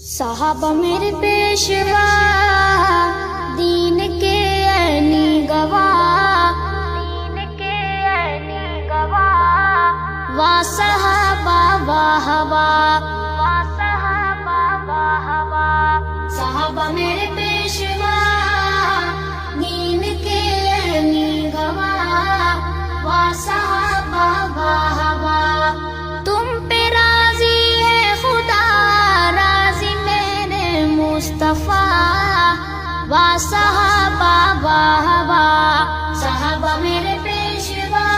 صحابہ میرے پیشوا دین کے عینی گواہ، واہ صحابہ واہ واہ، صحابہ میرے پیشوا دین کے عینی گواہ، واہ صحابہ واہ واہ۔ تم پہ راضی ہے خدا، راضی میرے مصطفیٰ، واہ صحابہ واہ واہ، صحابہ میرے پیشوا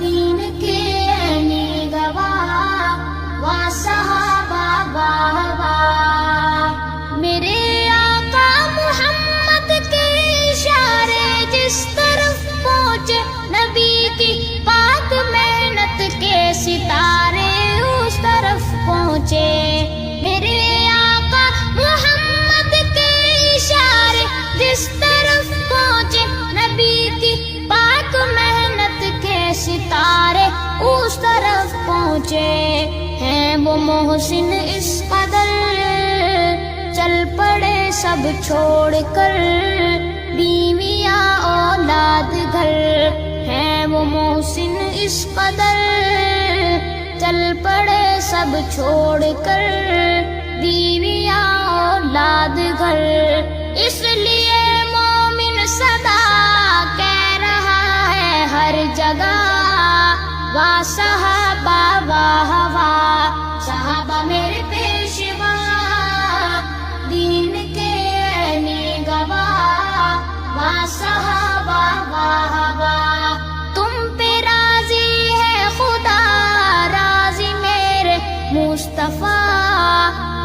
دین کے عینی گواہ، واہ صحابہ واہ واہ۔ میرے آقا محمد کے اشارے جس طرف پہنچے، نبی کی پاک محنت کے ستارے اس طرف پہنچے۔ میرے آقا محمد کے اشارے جس طرف پہنچے، نبی کی پاک محنت کے ستارے اس طرف پہنچے۔ ہیں وہ محسن اس قدر، چل پڑے سب چھوڑ کر، بیویاں اولاد گھر۔ ہیں وہ محسن اس قدر، چل پڑے سب چھوڑ کر، بیویاں اولاد گھر۔ اس لیے مومن صدا کہہ رہا ہے ہر جگہ، واہ صحابہ واہ واہ، صحابہ میرے پیشوا دین کے عینی گواہ، واہ صحابہ واہ واہ۔ تم پہ راضی ہے خدا، راضی میرے مصطفیٰ،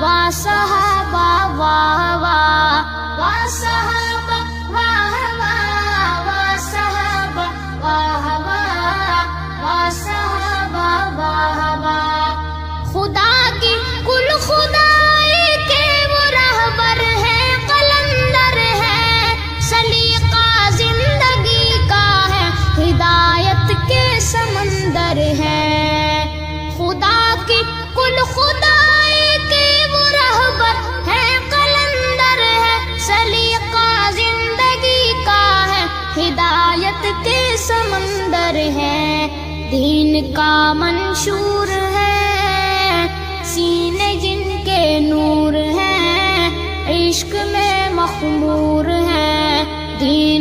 واہ صحابہ واہ واہ، واہ صحابہ واہ واہ، واہ صحابہ واہ واہ، واہ صحابہ واہ واہ۔ خدا کی کل خدائی کے وہ رہبر ہیں، قلندر ہیں، سلیقہ زندگی کا ہے، ہدایت کے سمندر ہیں۔ خدا کی کل خدائی کے وہ رہبر ہیں، قلندر ہیں، سلیقہ زندگی کا ہے، ہدایت کے سمندر ہیں۔ دین کا منشور ہے، سینے جن کے نور ہیں، عشق میں مخمور ہیں۔ دین